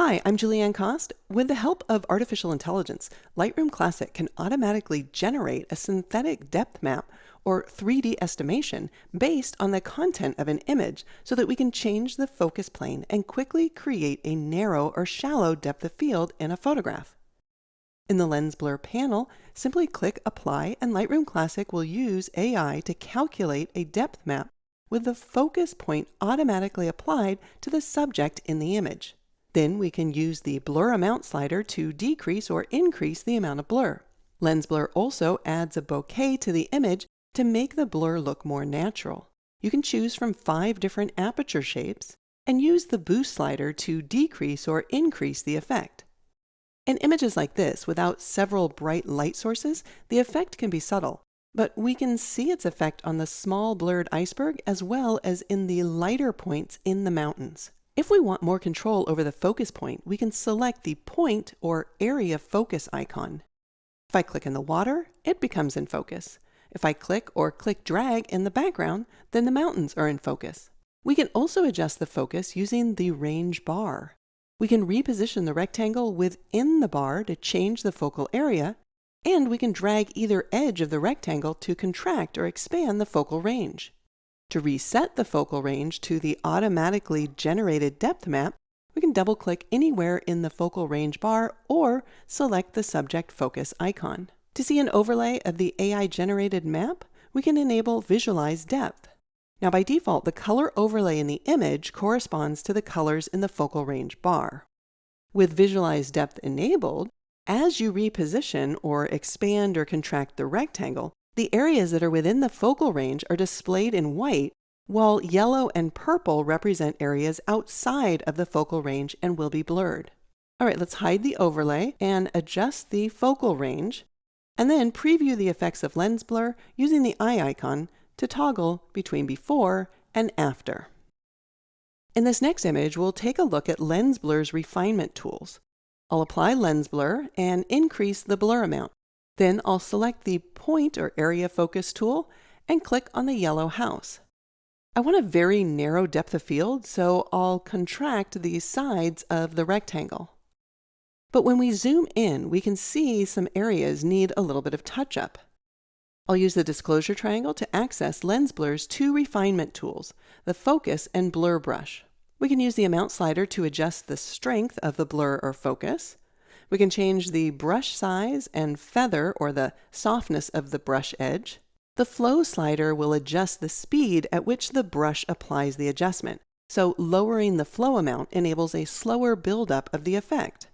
Hi, I'm Julianne Cost. With the help of artificial intelligence, Lightroom Classic can automatically generate a synthetic depth map or 3D estimation based on the content of an image so that we can change the focus plane and quickly create a narrow or shallow depth of field in a photograph. In the Lens Blur panel, simply click Apply and Lightroom Classic will use AI to calculate a depth map with the focus point automatically applied to the subject in the image. Then we can use the blur amount slider to decrease or increase the amount of blur. Lens Blur also adds a bokeh to the image to make the blur look more natural. You can choose from 5 different aperture shapes and use the boost slider to decrease or increase the effect. In images like this, without several bright light sources, the effect can be subtle, but we can see its effect on the small blurred iceberg as well as in the lighter points in the mountains. If we want more control over the focus point, we can select the point or area focus icon. If I click in the water, it becomes in focus. If I click or click drag in the background, then the mountains are in focus. We can also adjust the focus using the range bar. We can reposition the rectangle within the bar to change the focal area, and we can drag either edge of the rectangle to contract or expand the focal range. To reset the focal range to the automatically generated depth map, we can double-click anywhere in the focal range bar or select the subject focus icon. To see an overlay of the AI-generated map, we can enable Visualize Depth. Now by default, the color overlay in the image corresponds to the colors in the focal range bar. With Visualize Depth enabled, as you reposition or expand or contract the rectangle, the areas that are within the focal range are displayed in white, while yellow and purple represent areas outside of the focal range and will be blurred. All right, let's hide the overlay and adjust the focal range, and then preview the effects of lens blur using the eye icon to toggle between before and after. In this next image, we'll take a look at Lens Blur's Refinement Tools. I'll apply Lens Blur and increase the blur amount. Then I'll select the Point or Area Focus tool and click on the yellow house. I want a very narrow depth of field, so I'll contract the sides of the rectangle. But when we zoom in, we can see some areas need a little bit of touch-up. I'll use the disclosure triangle to access Lens Blur's 2 refinement tools, the Focus and Blur brush. We can use the amount slider to adjust the strength of the blur or focus. We can change the brush size and feather or the softness of the brush edge. The flow slider will adjust the speed at which the brush applies the adjustment, so lowering the flow amount enables a slower buildup of the effect.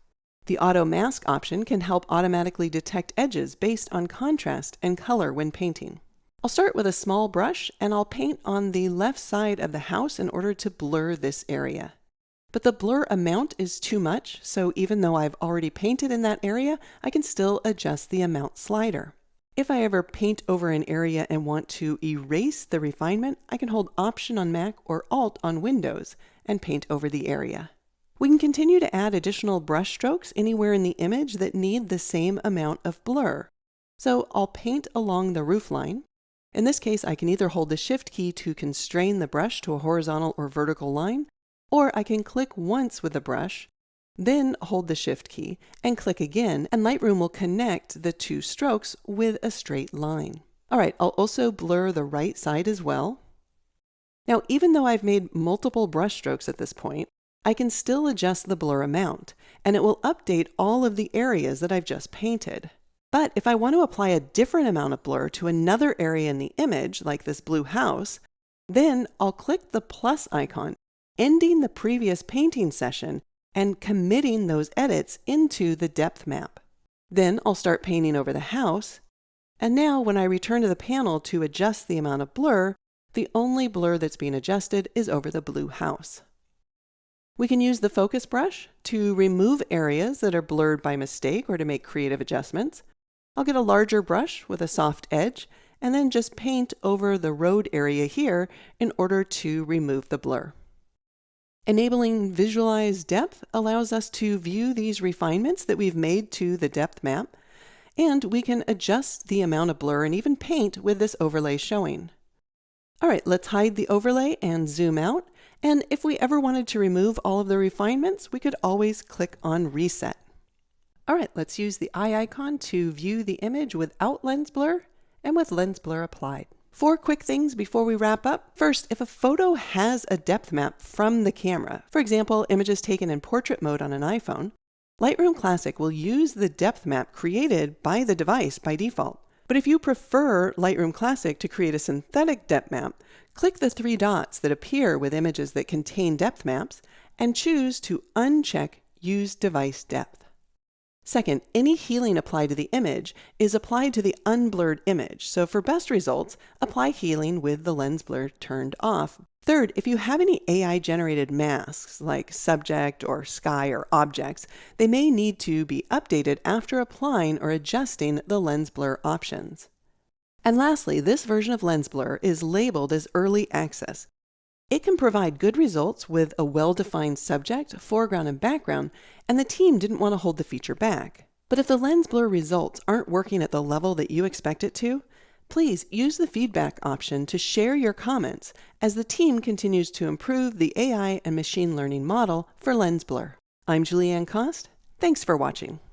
The auto mask option can help automatically detect edges based on contrast and color when painting. I'll start with a small brush and I'll paint on the left side of the house in order to blur this area. But the blur amount is too much, so even though I've already painted in that area, I can still adjust the amount slider. If I ever paint over an area and want to erase the refinement, I can hold Option on Mac or Alt on Windows and paint over the area. We can continue to add additional brush strokes anywhere in the image that need the same amount of blur. So I'll paint along the roofline. In this case, I can either hold the Shift key to constrain the brush to a horizontal or vertical line, or I can click once with the brush, then hold the Shift key and click again, and Lightroom will connect the 2 strokes with a straight line. All right, I'll also blur the right side as well. Now, even though I've made multiple brush strokes at this point, I can still adjust the blur amount, and it will update all of the areas that I've just painted. But if I want to apply a different amount of blur to another area in the image, like this blue house, then I'll click the plus icon, ending the previous painting session and committing those edits into the depth map. Then I'll start painting over the house, and now when I return to the panel to adjust the amount of blur, the only blur that's being adjusted is over the blue house. We can use the focus brush to remove areas that are blurred by mistake or to make creative adjustments. I'll get a larger brush with a soft edge and then just paint over the road area here in order to remove the blur. Enabling Visualize Depth allows us to view these refinements that we've made to the depth map, and we can adjust the amount of blur and even paint with this overlay showing. All right, let's hide the overlay and zoom out And if we ever wanted to remove all of the refinements, we could always click on Reset. All right, let's use the eye icon to view the image without lens blur and with lens blur applied. 4 quick things before we wrap up. First, if a photo has a depth map from the camera, for example, images taken in portrait mode on an iPhone, Lightroom Classic will use the depth map created by the device by default. But if you prefer Lightroom Classic to create a synthetic depth map, click the 3 dots that appear with images that contain depth maps and choose to uncheck Use Device Depth. Second, any healing applied to the image is applied to the unblurred image. So for best results, apply healing with the lens blur turned off. Third, if you have any AI-generated masks like subject or sky or objects, they may need to be updated after applying or adjusting the lens blur options. And lastly, this version of lens blur is labeled as early access. It can provide good results with a well-defined subject, foreground, and background, and the team didn't want to hold the feature back. But if the lens blur results aren't working at the level that you expect it to, please use the feedback option to share your comments as the team continues to improve the AI and machine learning model for lens blur. I'm Julianne Cost. Thanks for watching.